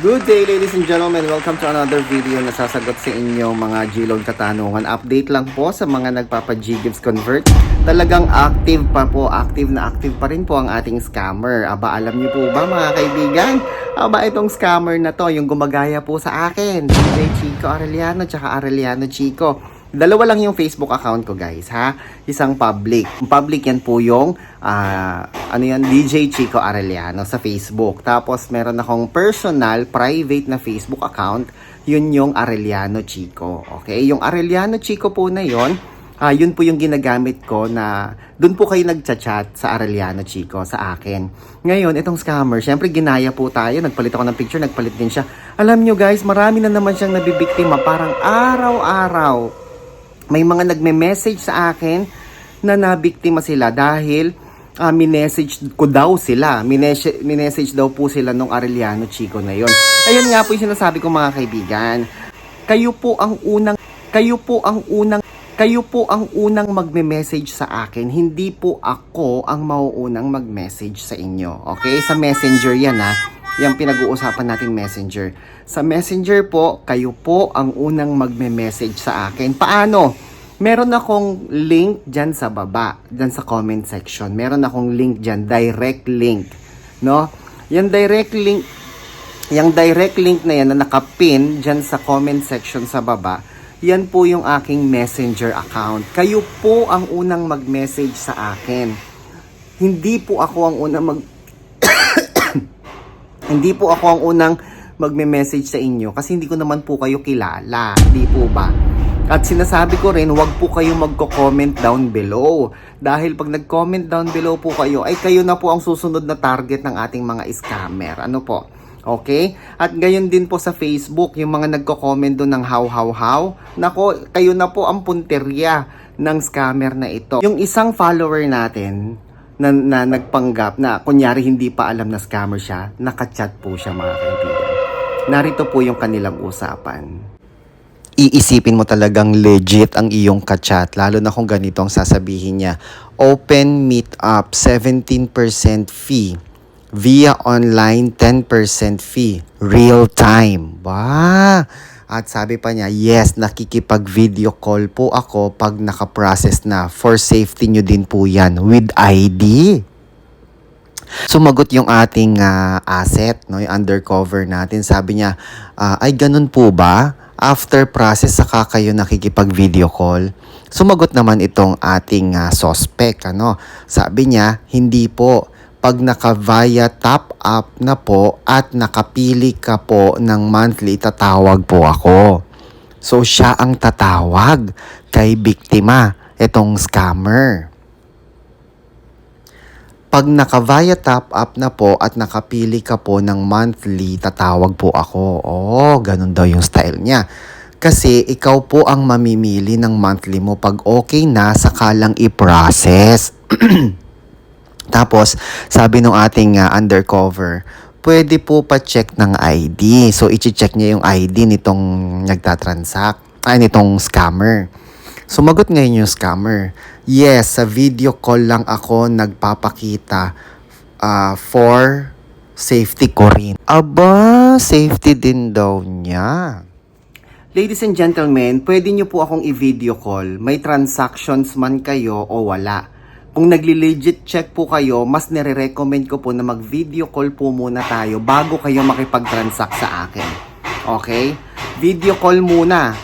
Good day ladies and gentlemen, welcome to another video na sasagot sa inyong mga G-Loan katanungan. Update lang po sa mga nagpapa-G-Gives Convert. Talagang active pa rin po ang ating scammer. Aba, alam niyo po ba mga kaibigan? Aba, itong scammer na to, yung gumagaya po sa akin, DJ Chico Arellano tsaka Arellano Chico. Dalawa lang yung Facebook account ko guys ha. Isang public. Public yan po yung DJ Chico Arellano sa Facebook. Tapos meron akong personal, private na Facebook account. Yun yung Arellano Chico. Okay? Yung Arellano Chico po na yun, yun po yung ginagamit ko na doon po kayo nagchat-chat sa Arellano Chico sa akin. Ngayon, itong scammer, syempre ginaya po tayo. Nagpalit ako ng picture, nagpalit din siya. Alam nyo guys, marami na naman siyang nabibiktima. Parang araw-araw may mga nagme-message sa akin na nabiktima sila dahil minessage ko daw sila. Minessage daw po sila nung Arellano Chico na yon. Ayun nga po yung sinasabi ko mga kaibigan. Kayo po ang unang magme-message sa akin. Hindi po ako ang mauunang mag-message sa inyo. Okay? Sa Messenger yan ha. Yung pinag-uusapan natin Messenger. Sa Messenger po, kayo po ang unang magme-message sa akin. Paano? Meron akong link dyan sa baba, dyan sa comment section. Meron akong link dyan, direct link. No? Yung direct link na yan na nakapin dyan sa comment section sa baba, yan po yung aking Messenger account. Kayo po ang unang mag-message sa akin. Hindi po ako ang unang Hindi po ako ang unang magme-message sa inyo kasi hindi ko naman po kayo kilala, di po ba? At sinasabi ko rin, huwag po kayo magko-comment down below. Dahil pag nag-comment down below po kayo, ay kayo na po ang susunod na target ng ating mga scammer. Ano po? Okay? At gayon din po sa Facebook, yung mga nagko-comment doon ng how. Nako, kayo na po ang punterya ng scammer na ito. Yung isang follower natin, na nagpanggap na kunyari hindi pa alam na scammer siya, nakachat po siya mga kaibigan. Narito po yung kanilang usapan. Iisipin mo talagang legit ang iyong kachat, lalo na kung ganito ang sasabihin niya. Open meetup, 17% fee. Via online, 10% fee. Real time. Bah! At sabi pa niya, yes, nakikipag-video call po ako pag nakaprocess na. For safety nyo din po yan. With ID. Sumagot yung ating asset, no, yung undercover natin. Sabi niya, ay ganun po ba? After process, saka kayo nakikipag-video call? Sumagot naman itong ating suspect. Ano? Sabi niya, hindi po. Pag naka-via top up na po at nakapili ka po ng monthly, tatawag po ako. So, siya ang tatawag kay biktima, itong scammer. Pag naka-via top up na po at nakapili ka po ng monthly, tatawag po ako. Oh, ganun daw yung style niya. Kasi ikaw po ang mamimili ng monthly mo. Pag okay na, saka lang i-process. Tapos, sabi ng ating undercover, pwede po pa-check ng ID. So, i-check niya yung ID nitong nitong scammer. Sumagot ngayon yung scammer. Yes, sa video call lang ako nagpapakita for safety ko rin. Aba, safety din daw niya. Ladies and gentlemen, pwede niyo po akong i-video call. May transactions man kayo o wala. Kung nagli-legit check po kayo, mas nire-recommend ko po na mag-video call po muna tayo bago kayo makipag-transact sa akin. Okay? Video call muna.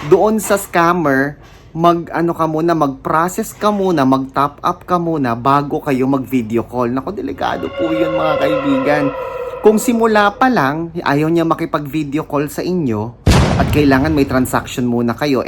Doon sa scammer, mag-process ka muna, mag-top up ka muna bago kayo mag-video call. Naku, delikado po yun mga kaibigan. Kung simula pa lang, ayaw niya makipag-video call sa inyo at kailangan may transaction muna kayo,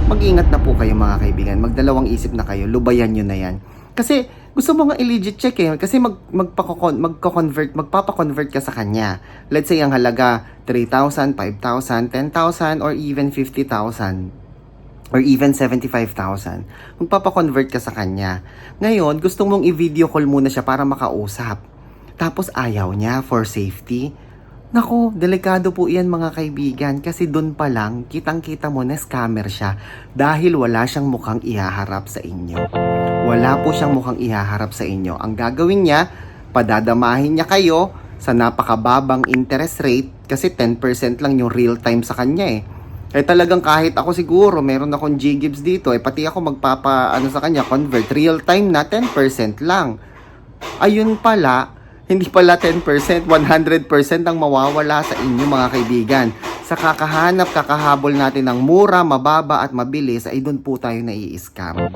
mag-ingat na po kayo mga kaibigan. Magdalawang isip na kayo. Lubayan nyo na yan. Kasi gusto mo nga i-legit check eh. Kasi magpapakonvert ka sa kanya. Let's say ang halaga 3,000, 5,000, 10,000 or even 50,000 or even 75,000. Magpapakonvert ka sa kanya. Ngayon, gusto mong i-video call muna siya para makausap. Tapos ayaw niya for safety. Nako, delikado po iyan mga kaibigan kasi doon pa lang kitang-kita mo na scammer siya dahil wala siyang mukhang ihaharap sa inyo. Wala po siyang mukhang ihaharap sa inyo. Ang gagawin niya, padadamahin niya kayo sa napakababang interest rate kasi 10% lang yung real time sa kanya eh. Eh talagang kahit ako siguro meron akong G-Gibbs dito eh pati ako magpapa ano sa kanya convert real time na 10% lang. Ayun pala, hindi pala 10%, 100% ang mawawala sa inyo mga kaibigan. Sa kakahabol natin ng mura, mababa at mabilis ay doon po tayo nai-scam.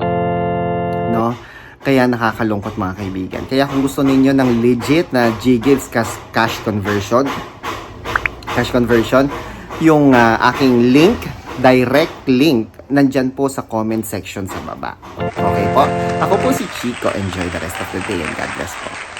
No? Kaya nakakalungkot mga kaibigan. Kaya kung gusto ninyo ng legit na G-Gibbs cash conversion, yung aking link, direct link, nandyan po sa comment section sa baba. Okay po? Ako po si Chico. Enjoy the rest of the day and God bless po.